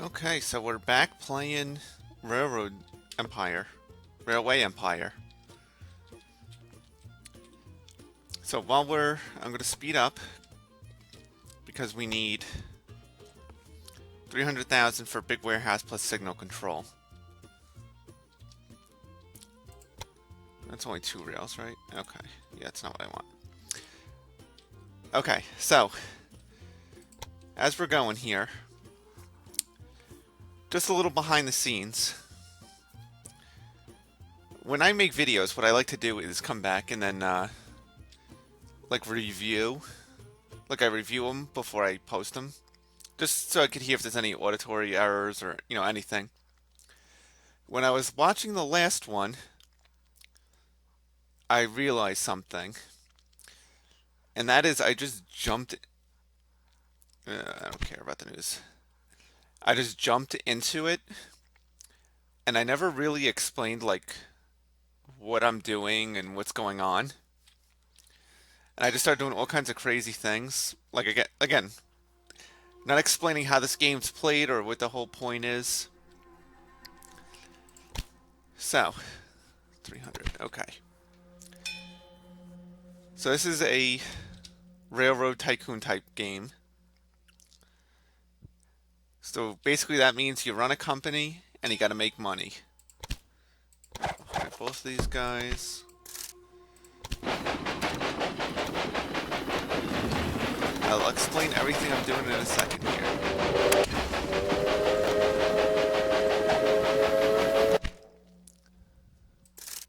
Okay, so we're back playing Railroad Empire, Railway Empire. So I'm going to speed up because we need 300,000 for big warehouse plus signal control. That's only 2 rails, right? Okay, yeah, that's not what I want. Okay, so as we're going here, just a little behind the scenes. When I make videos, what I like to do is come back and then like review. Like I review them before I post them, just so I could hear if there's any auditory errors or anything. When I was watching the last one, I realized something, and that is I just jumped. I don't care about the news. I just jumped into it, and I never really explained like what I'm doing and what's going on. And I just started doing all kinds of crazy things. Like again, not explaining how this game's played or what the whole point is. So, 300. Okay. So this is a railroad tycoon type game. So basically that means you run a company and you got to make money. Alright, both of these guys. I'll explain everything I'm doing in a second here.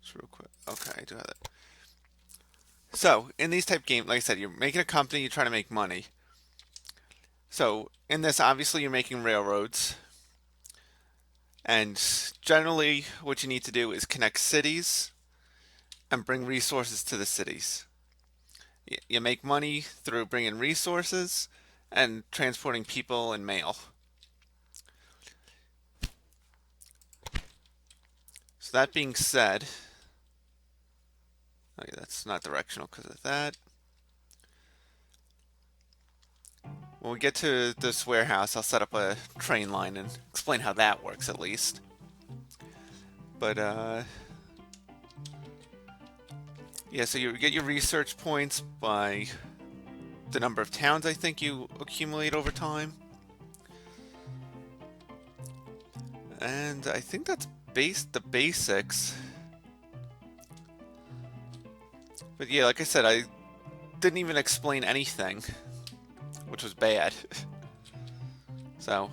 Just real quick. Okay, I do have that. So in these type games, like I said, you're making a company, you're trying to make money. So in this, obviously you're making railroads. And generally what you need to do is connect cities and bring resources to the cities. You make money through bringing resources and transporting people and mail. So that being said, oh yeah, that's not directional because of that. When we get to this warehouse, I'll set up a train line and explain how that works at least. But yeah, so you get your research points by the number of towns I think you accumulate over time. And I think that's the basics. But yeah, like I said, I didn't even explain anything, which was bad. So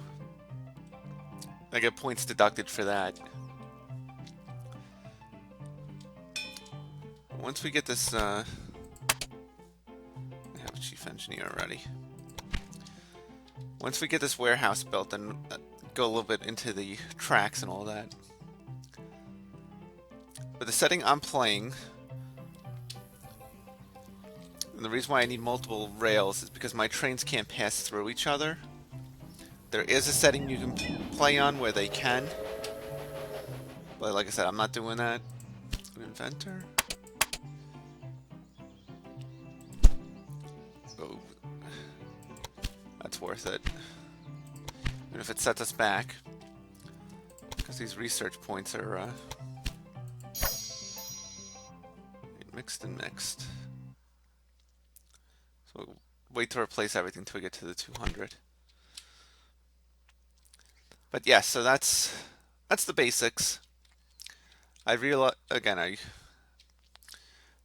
I get points deducted for that. Once we get this, I have a chief engineer already. Once we get this warehouse built, then go a little bit into the tracks and all that. But the setting I'm playing, and the reason why I need multiple rails is because my trains can't pass through each other. There is a setting you can play on where they can. But like I said, I'm not doing that. Inventor. Oh. That's worth it. Even if it sets us back. Because these research points are mixed and mixed. So we'll wait to replace everything till we get to the 200. But yeah, so that's the basics. I realize again, I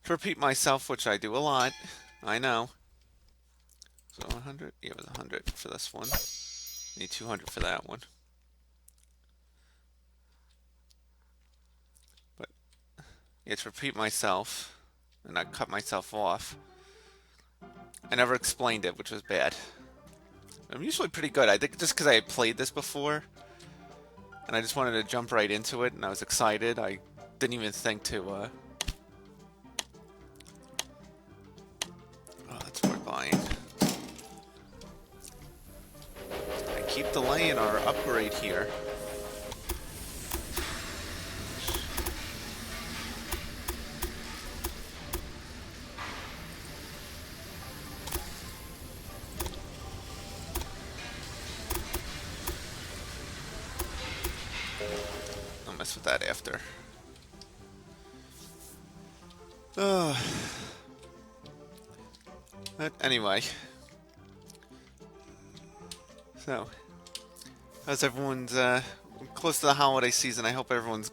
to repeat myself, which I do a lot. I know. So 100. Yeah, it was 100 for this one. Need 200 for that one. But yeah, to repeat myself and not cut myself off. I never explained it, which was bad. I'm usually pretty good. I think just because I had played this before, and I just wanted to jump right into it, and I was excited. I didn't even think to. Oh, that's worth buying. I keep delaying our upgrade here. mess with that after. Uh, but anyway. So, how's everyone's, close to the holiday season? I hope everyone's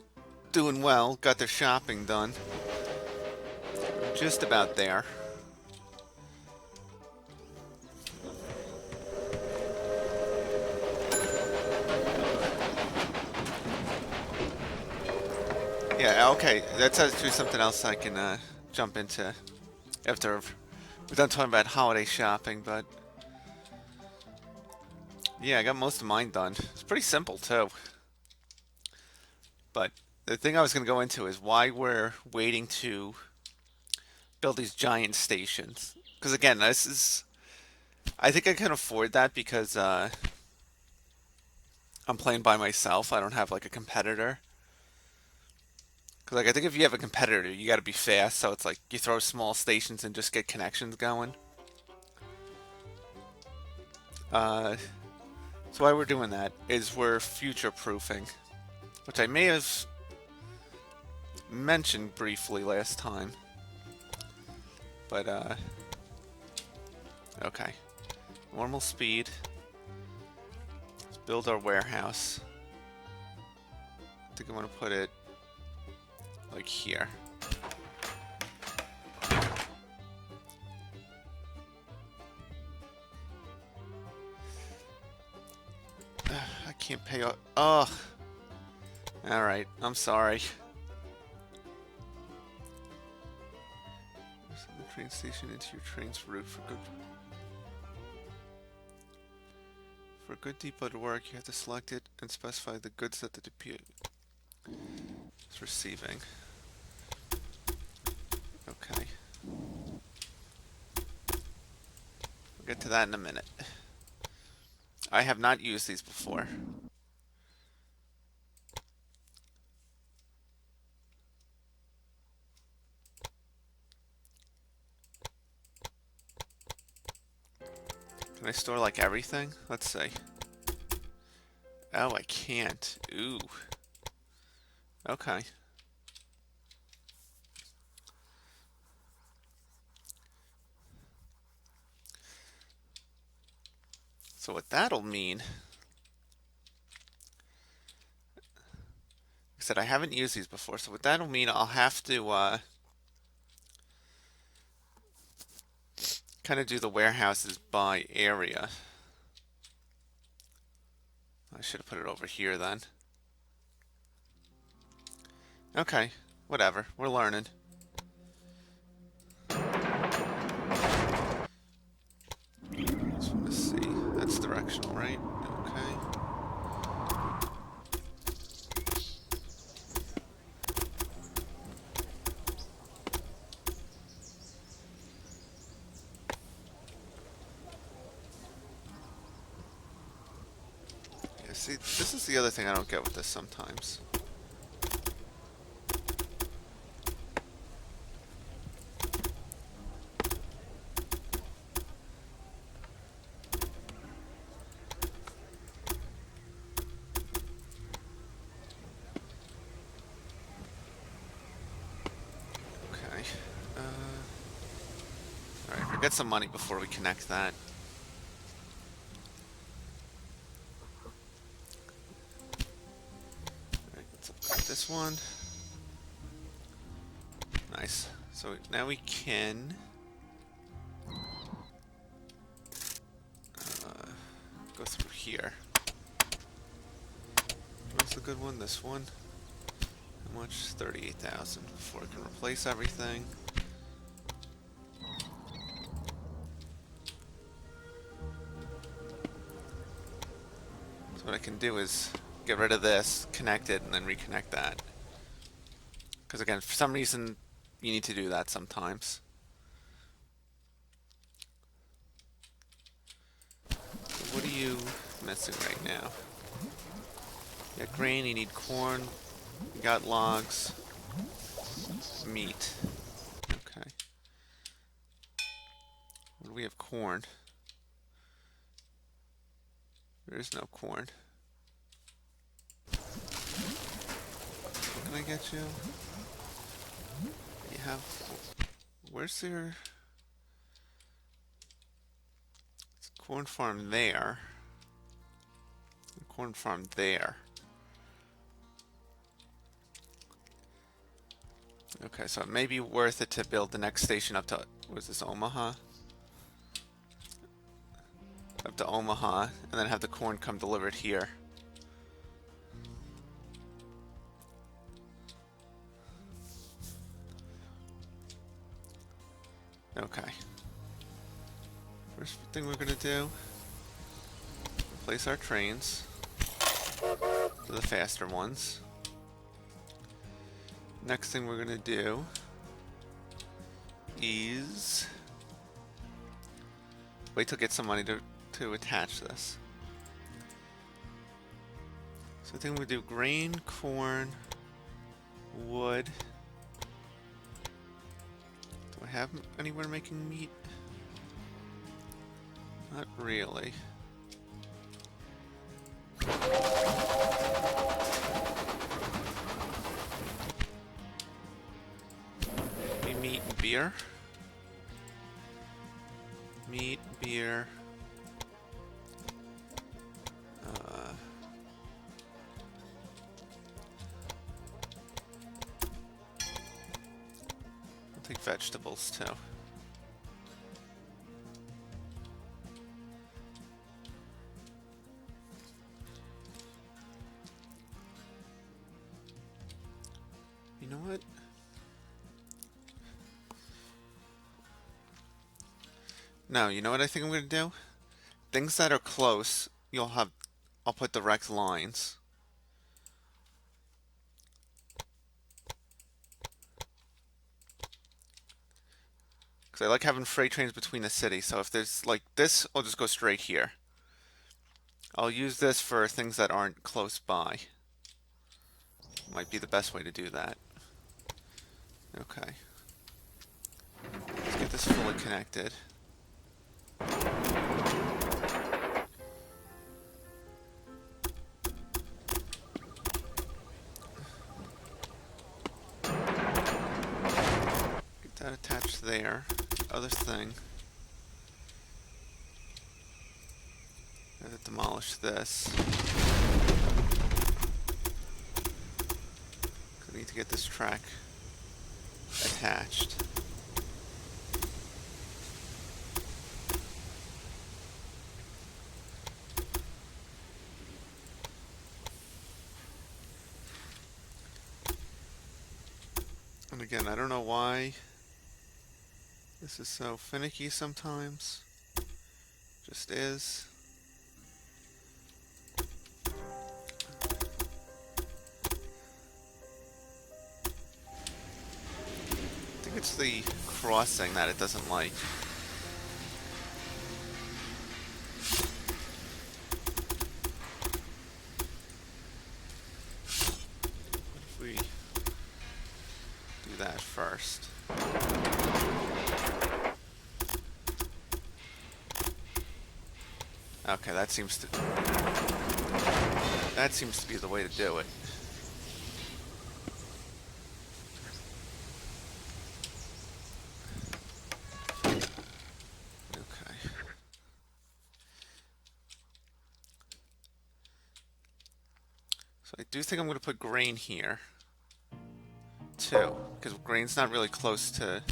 doing well, got their shopping done. Just about there. Yeah, okay, that's actually something else I can jump into after we're done talking about holiday shopping, but yeah, I got most of mine done. It's pretty simple too. But the thing I was going to go into is why we're waiting to build these giant stations. Because again, this is, I think I can afford that because I'm playing by myself. I don't have like a competitor. Because like I think if you have a competitor, you got to be fast. So it's like you throw small stations and just get connections going. So why we're doing that is we're future proofing, which I may have mentioned briefly last time. But okay, normal speed. Let's build our warehouse. I think I want to put it like here. I can't pay off. Ugh. Alright, I'm sorry. The train station into your train's route for a good depot to work, you have to select it and specify the goods that the depot is receiving. Okay. We'll get to that in a minute. I have not used these before. Can I store like everything? Let's see. Oh, I can't. Ooh. Okay. So what that'll mean, like I said, I haven't used these before, so what that'll mean, I'll have to kind of do the warehouses by area. I should have put it over here then. Okay, whatever, we're learning. Just want to see, that's directional, right? Okay. Yeah, see, this is the other thing I don't get with this sometimes. Okay. Alright, we'll get some money before we connect that. Alright, let's upgrade this one. Nice. So now we can go through here. What's the good one? This one. How much? 38,000 before I can replace everything. So what I can do is get rid of this, connect it, and then reconnect that. Because again, for some reason, you need to do that sometimes. So what are you missing right now? You got grain, you need corn, you got logs, meat. Okay. What do we have? Corn. There is no corn. Can I get you? You have... Where's your... It's a corn farm there. A corn farm there. Okay, so it may be worth it to build the next station up to... Where's this, Omaha? Up to Omaha, and then have the corn come delivered here. Okay. First thing we're gonna do, replace our trains to the faster ones. Next thing we're gonna do is wait till get some money to attach this. So I think we do grain, corn, wood. Do I have anywhere making meat? Not really. Maybe meat and beer. Meat, beer. I'll take vegetables too. You know what? No, you know what I think I'm gonna do? Things that are close, I'll put direct lines. Because I like having freight trains between the cities, so if there's like this, I'll just go straight here. I'll use this for things that aren't close by. Might be the best way to do that. Okay. Let's get this fully connected. Get that attached there. Other thing. Gotta demolish this. I need to get this track attached. And again, I don't know why this is so finicky sometimes. Just is. I think it's the crossing that it doesn't like. What if we do that first? Okay, that seems to be the way to do it. Okay. So I do think I'm going to put grain here too, because grain's not really close to...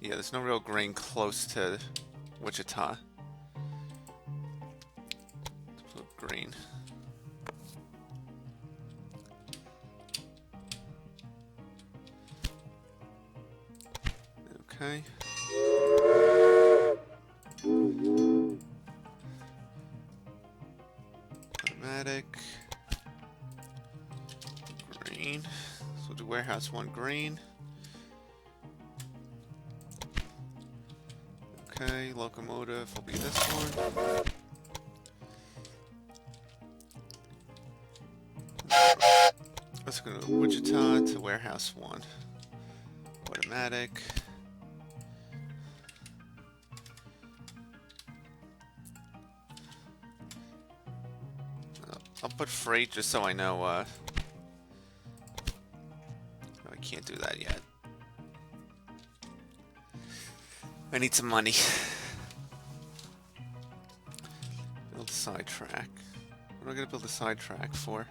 Yeah, there's no real grain close to Wichita. Green. Okay. Automatic. Green. So we'll do warehouse 1 green. Okay, locomotive will be this one. Let's go to Wichita to warehouse 1. Automatic. I'll put freight just so I know can't do that yet. I need some money. Build a sidetrack. What am I gonna build a sidetrack for?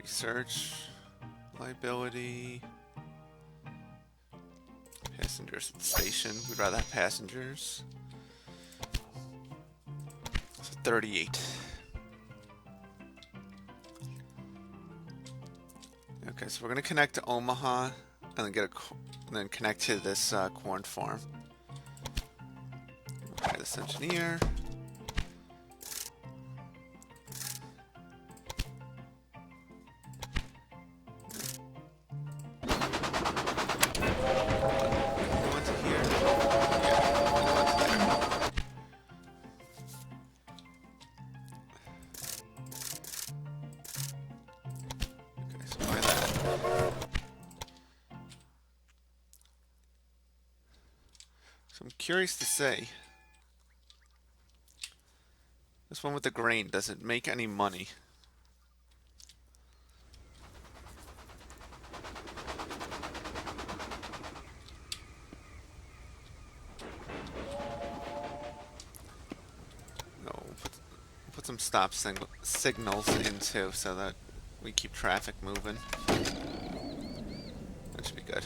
Research, liability, passengers at the station. We'd rather have passengers. So 38. Okay, so we're gonna connect to Omaha, and then connect to this corn farm. Okay, this engineer. So I'm curious to say, this one with the grain, does it make any money? No, we'll put some stop signals in too, so that we keep traffic moving. That should be good.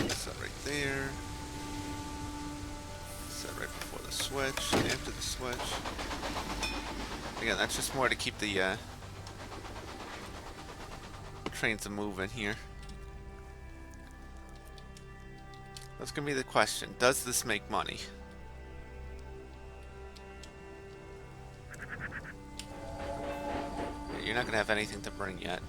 Set right there. Set right before the switch, after the switch. Again, that's just more to keep the trains moving here. That's gonna be the question. Does this make money? You're not gonna have anything to bring yet.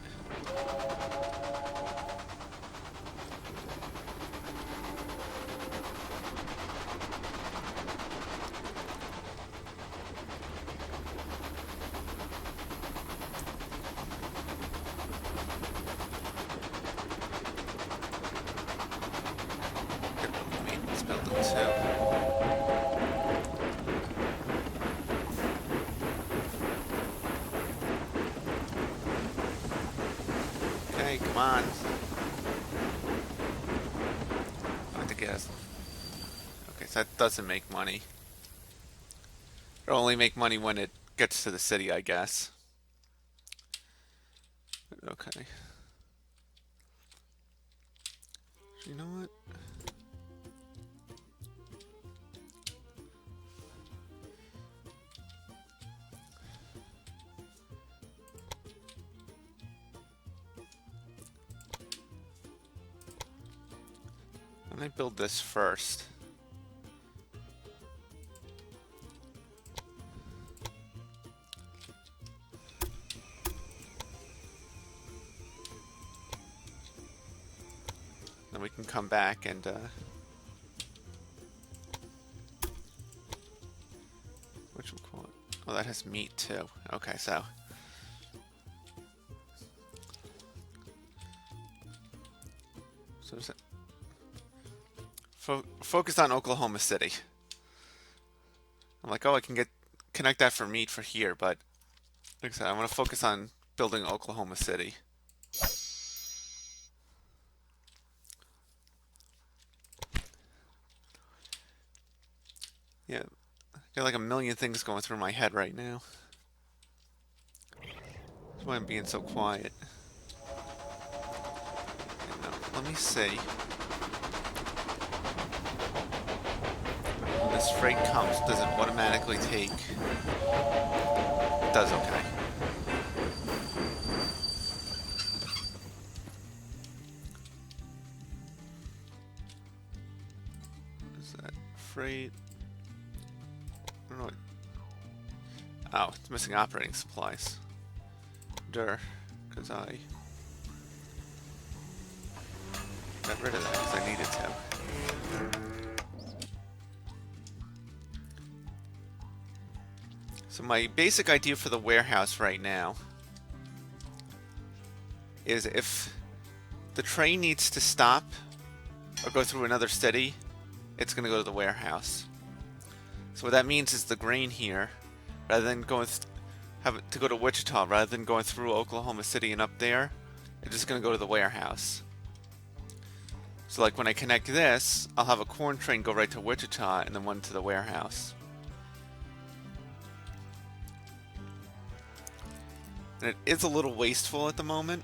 Okay, come on. I have to guess. Okay, so that doesn't make money. It'll only make money when it gets to the city, I guess. Okay. You know what? Let me build this first. Then we can come back and which one call it? Oh, that has meat too. Okay, so is it? Focus on Oklahoma City. I'm like, oh, I can connect that for meat for here, but like I said, I want to focus on building Oklahoma City. Yeah, I got like a million things going through my head right now. That's why I'm being so quiet. Okay, now, let me see. When this freight comes, does it automatically take? It does, okay. What is that? Freight. I don't know what. Oh, it's missing operating supplies. Because I got rid of that because I needed to. So my basic idea for the warehouse right now is if the train needs to stop or go through another city, it's going to go to the warehouse. So what that means is the grain here, rather than have to go to Wichita, rather than going through Oklahoma City and up there, it's just going to go to the warehouse. So like when I connect this, I'll have a corn train go right to Wichita and then one to the warehouse. And it is a little wasteful at the moment,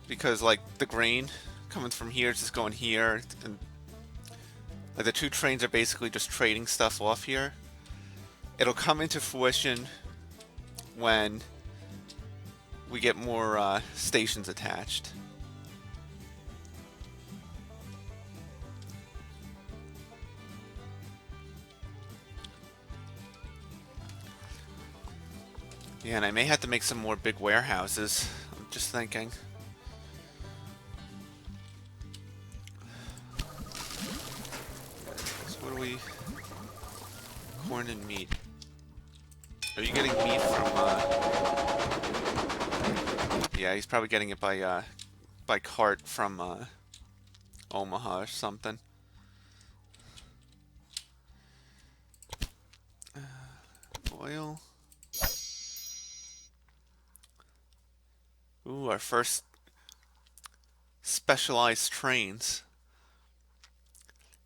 because like the grain coming from here is just going here, and like the two trains are basically just trading stuff off here. It'll come into fruition when we get more stations attached. Yeah, and I may have to make some more big warehouses. I'm just thinking. So what do we... Corn and meat. Are you getting meat from, Yeah, he's probably getting it by cart from, Omaha or something. Oil. Ooh, our first specialized trains.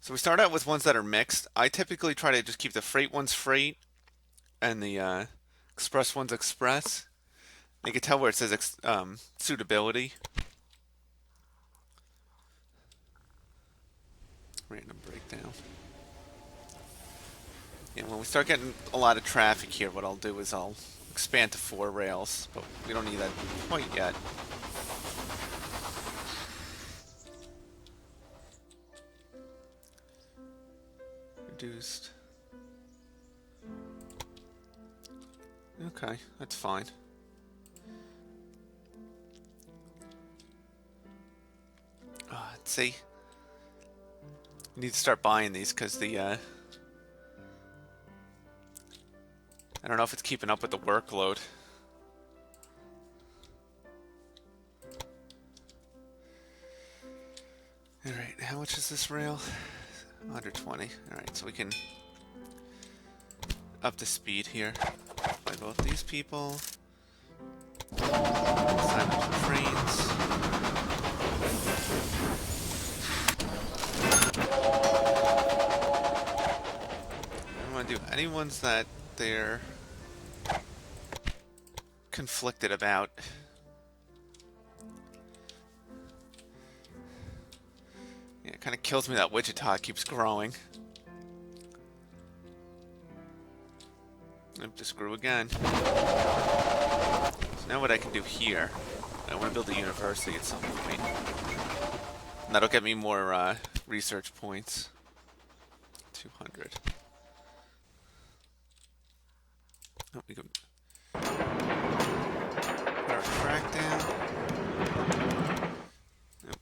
So we start out with ones that are mixed. I typically try to just keep the freight ones freight and the express ones express. You can tell where it says suitability. Random breakdown. And when we start getting a lot of traffic here, what I'll do is I'll expand to 4 rails, but we don't need that quite yet. Reduced. Okay, that's fine. Let's see. We need to start buying these because the I don't know if it's keeping up with the workload. Alright, how much is this rail? 120. Alright, so we can up the speed here by both these people. Sign up some trains. I don't want to do any ones that they're conflicted about. Yeah, it kind of kills me that Wichita keeps growing. Up to screw again. So now what I can do here, I want to build a university at some point. And that'll get me more research points. 200. Oh, we can put our track down. Yep.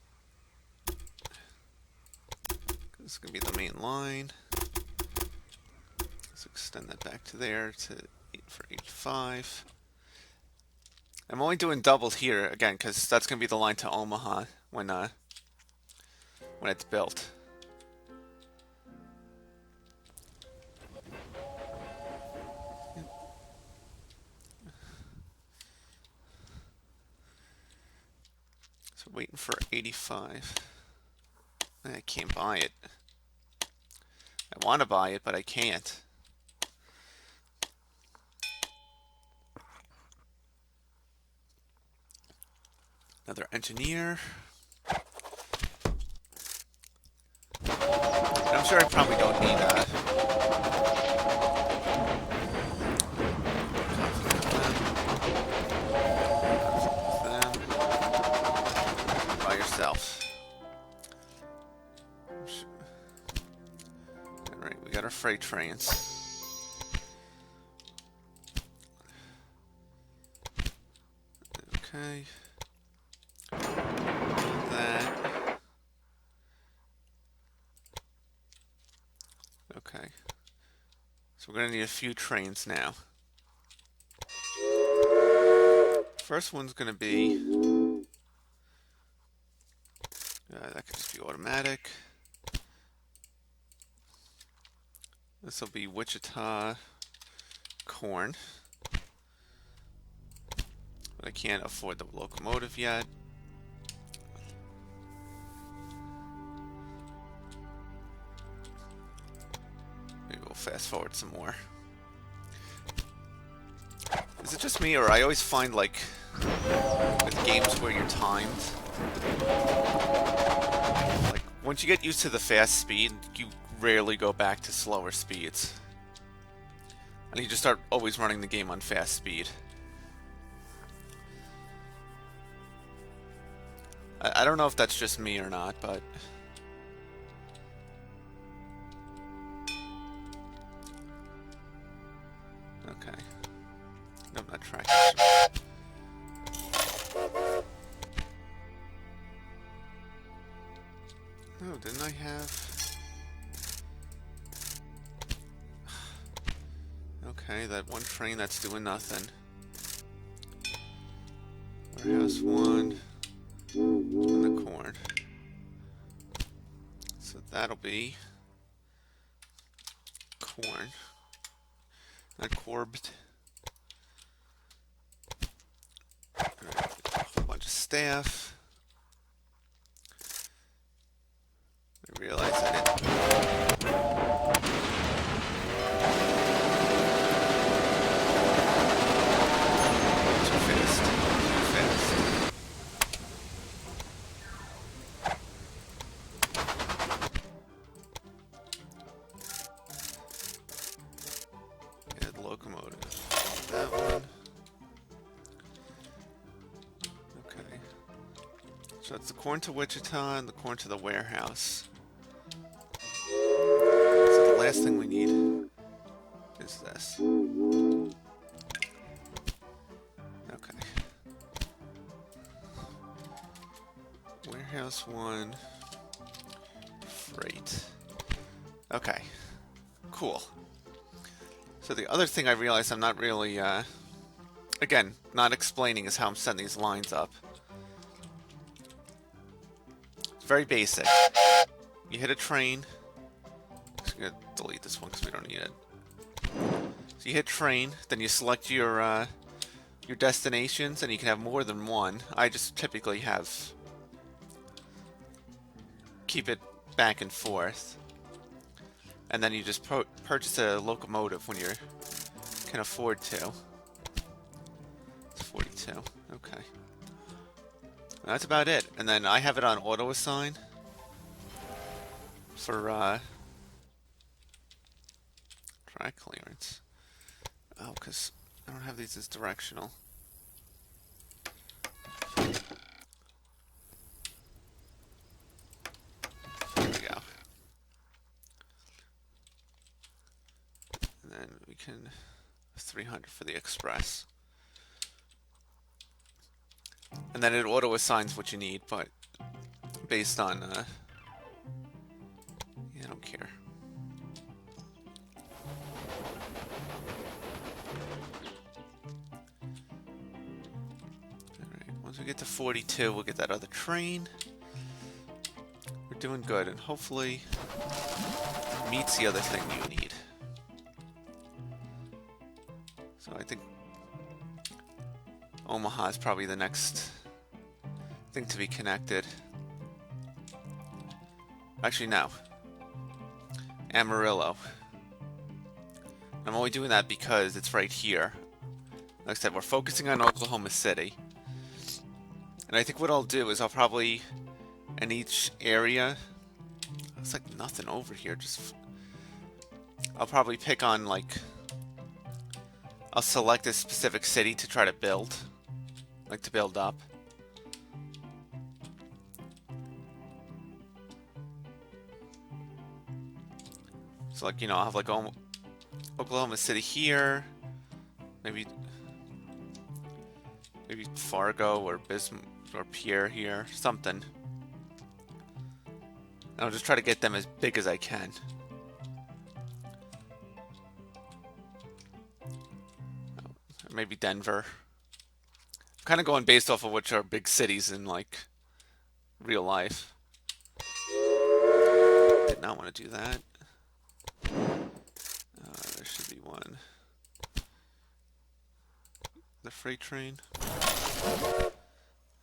This is going to be the main line. Let's extend that back to there to 8 for 85. I'm only doing doubles here again because that's going to be the line to Omaha when it's built. Yep. So waiting for 85. I can't buy it. I want to buy it, but I can't. Another engineer. I'm sure I probably don't need them by yourself. Alright, we got our freight trains. Okay. That. Okay. So we're going to need a few trains now. First one's going to be, that could just be automatic. This will be Wichita corn. But I can't afford the locomotive yet. Maybe we'll fast forward some more. Is it just me, or I always find, like, with games where you're timed, like, once you get used to the fast speed, you rarely go back to slower speeds. And you just start always running the game on fast speed. I don't know if that's just me or not, but... Okay. Nope, not tracking. Oh, didn't I have... Okay, that one train that's doing nothing. Warehouse 1. And the corn. So that'll be... corn. Not corbed. Alright, a whole bunch of staff. I realized I didn't... Too fast. Too fast. Yeah, the locomotive. That one. Okay. So that's the corn to Wichita and the corn to the warehouse. So the last thing we need is this. Okay. Warehouse 1. Freight. Okay. Cool. So the other thing I realized I'm not really, again, not explaining is how I'm setting these lines up. It's very basic. You hit a train. Just gonna delete this one because we don't need it. So you hit train, then you select your destinations, and you can have more than one. I just typically keep it back and forth. And then you just purchase a locomotive when you can afford to. It's 42. Okay. That's about it. And then I have it on auto assign for track clearance. Oh, because I don't have these as directional. There we go. And then we can 300 for the express. And then it auto assigns what you need, but based on yeah, I don't care. Alright, once we get to 42, we'll get that other train. We're doing good, and hopefully it meets the other thing you need. So I think Omaha is probably the next thing to be connected. Actually, no. Amarillo. I'm only doing that because it's right here. Like I said, we're focusing on Oklahoma City. And I think what I'll do is I'll probably, in each area, looks like nothing over here, I'll probably pick on, like, I'll select a specific city to try to build. Like, to build up. So, like, you know, I'll have, like, Oklahoma City here. Maybe Fargo or Bismarck or Pierre here. Something. And I'll just try to get them as big as I can. Maybe Denver. I'm kind of going based off of which are big cities in like real life. Did not want to do that. There should be one. The freight train.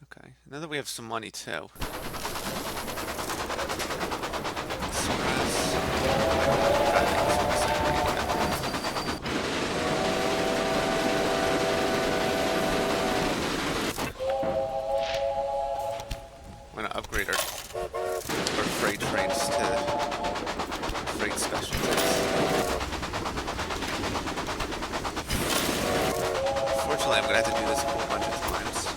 Okay, now that we have some money too. I'm gonna upgrade our freight trains to freight specialties. Unfortunately, I'm gonna have to do this a whole bunch of times.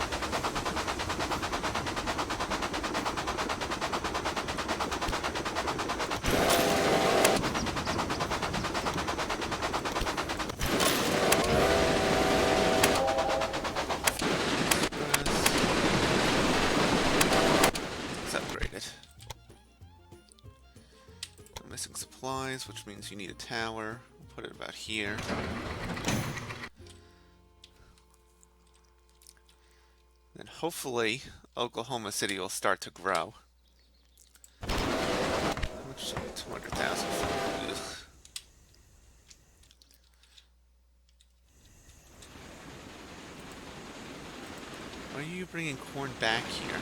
Let's upgrade it. I'm missing supplies, which means you need a tower. We'll put it about here. Then hopefully Oklahoma City will start to grow. Which 200,000. Why are you bringing corn back here?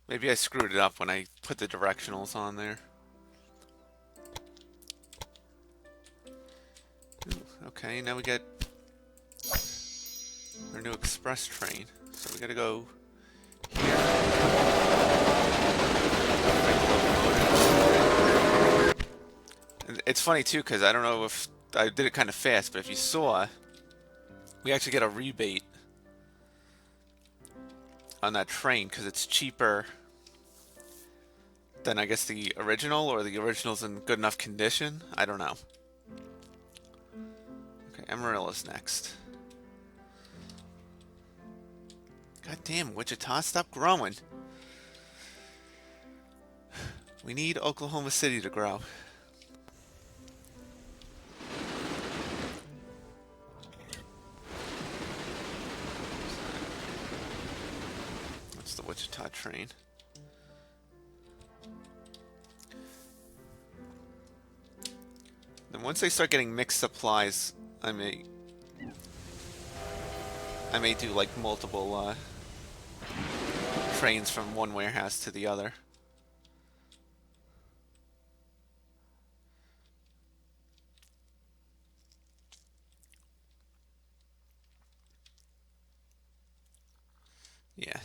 Maybe I screwed it up when I put the directionals on there. Ooh, okay, now we get our new express train. So we gotta go here. And it's funny too, because I don't know if I did it kind of fast, but if you saw, we actually get a rebate on that train because it's cheaper than I guess the original, or the original's in good enough condition. I don't know. Okay, Amarillo's next. God damn, Wichita, stop growing. We need Oklahoma City to grow. That's the Wichita train. Then once they start getting mixed supplies, I may do like multiple trains from one warehouse to the other. Yeah.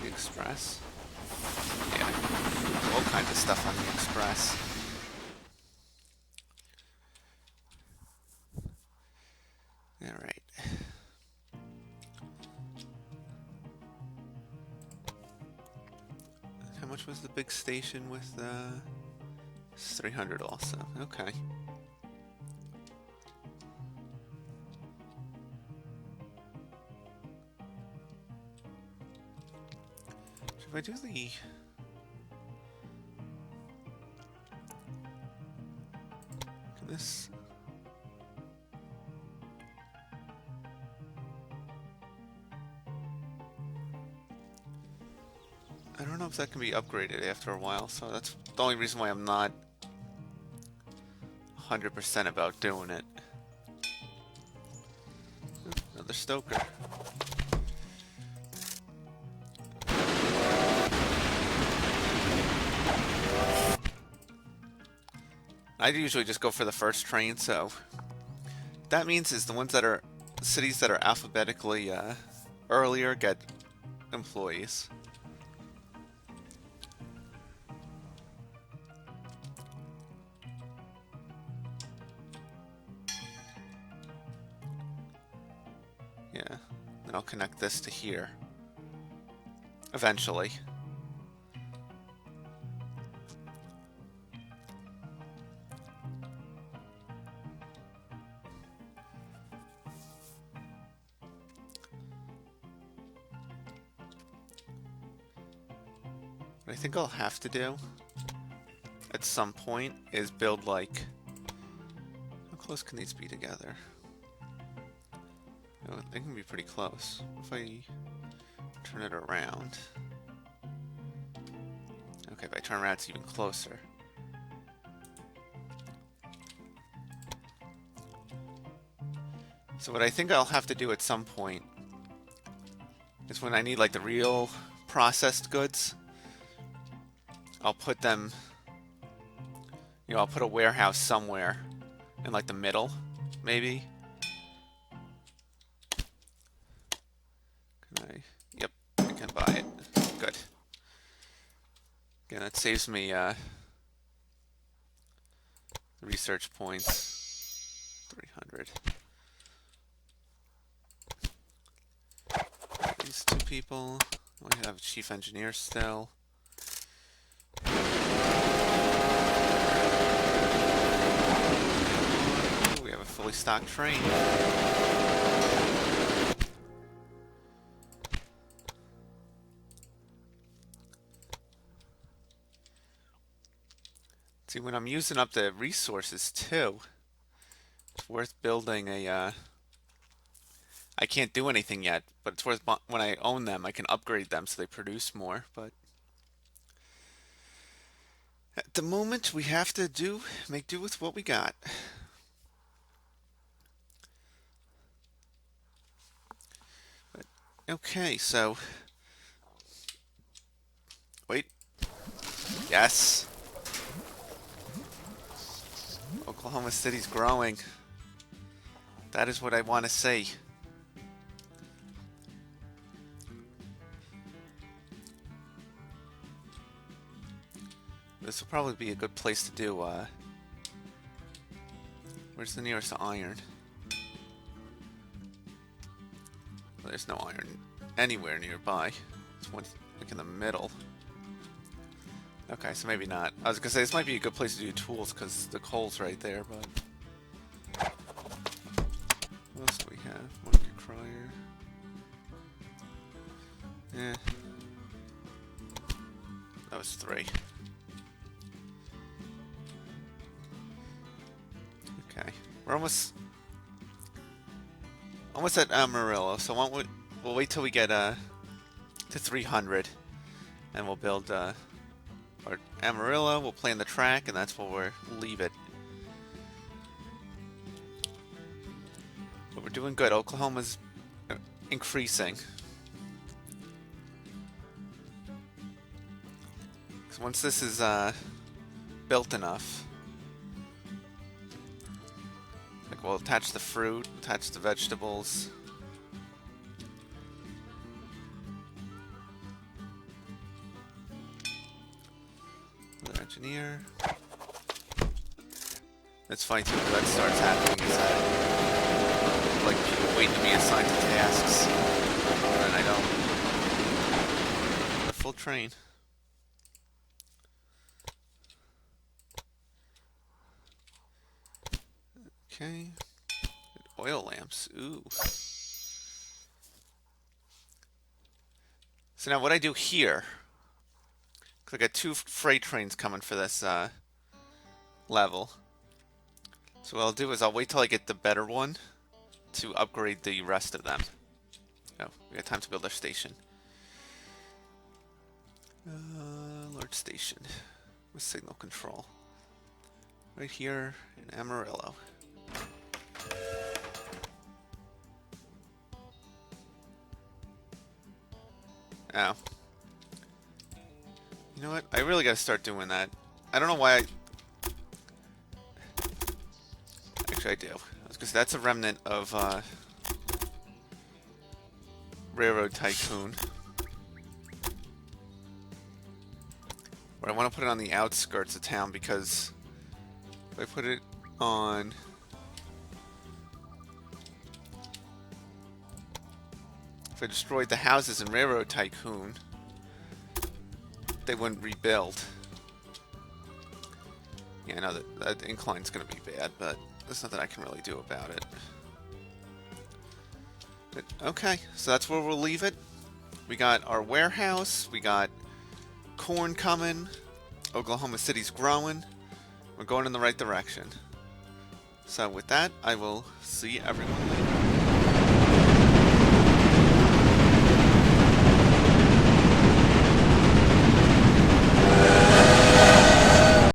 The Express. Yeah. All kinds of stuff on the Express. Alright. How much was the big station with it's 300 also. Okay. Should I do the this? I don't know if that can be upgraded after a while, so that's the only reason why I'm not 100% about doing it. Ooh, another Stoker. I usually just go for the first train, so that means is the ones that are cities that are alphabetically earlier get employees. Yeah, then I'll connect this to here eventually. What I think I'll have to do at some point is build like... How close can these be together? Oh, they can be pretty close. If I turn it around... Okay, if I turn around, it's even closer. So what I think I'll have to do at some point is when I need like the real processed goods, I'll put them, I'll put a warehouse somewhere in like the middle, maybe. Can I? Yep, I can buy it. Good. Again, that saves me research points. 300. These two people. We have a chief engineer still. We have a fully stocked train. See, when I'm using up the resources too, it's worth building a I can't do anything yet, but it's worth when I own them, I can upgrade them so they produce more. But at the moment, we have to make do with what we got. But, okay, so wait, yes, Oklahoma City's growing. That is what I want to see. This will probably be a good place to do, where's the nearest iron? Well, there's no iron anywhere nearby. It's one, like in the middle. Okay, so maybe not. I was gonna say, this might be a good place to do tools, because the coal's right there, but... What else do we have? Market crier. Yeah. That was 3. Okay, we're almost at Amarillo, so we'll wait till we get to 300, and we'll build our Amarillo. We'll plan the track, and that's where we'll leave it. But we're doing good. Oklahoma's increasing. So once this is built enough. We'll attach the fruit, attach the vegetables. Another engineer. That's fine too, if that starts happening. Is that like people waiting to be assigned to tasks, and then I don't. A full train. Okay. Oil lamps. Ooh. So now what I do here, because I got 2 freight trains coming for this level. So what I'll do is I'll wait till I get the better one to upgrade the rest of them. Oh, we got time to build our station. Large station with signal control. Right here in Amarillo. Oh. You know what? I really gotta start doing that. I don't know why Actually, I do. Because that's a remnant of Railroad Tycoon. But I want to put it on the outskirts of town because if I put it on... If I destroyed the houses in Railroad Tycoon, they wouldn't rebuild. Yeah, I know that incline's going to be bad, but there's nothing I can really do about it. But, okay, so that's where we'll leave it. We got our warehouse, we got corn coming. Oklahoma City's growing. We're going in the right direction. So with that, I will see everyone later.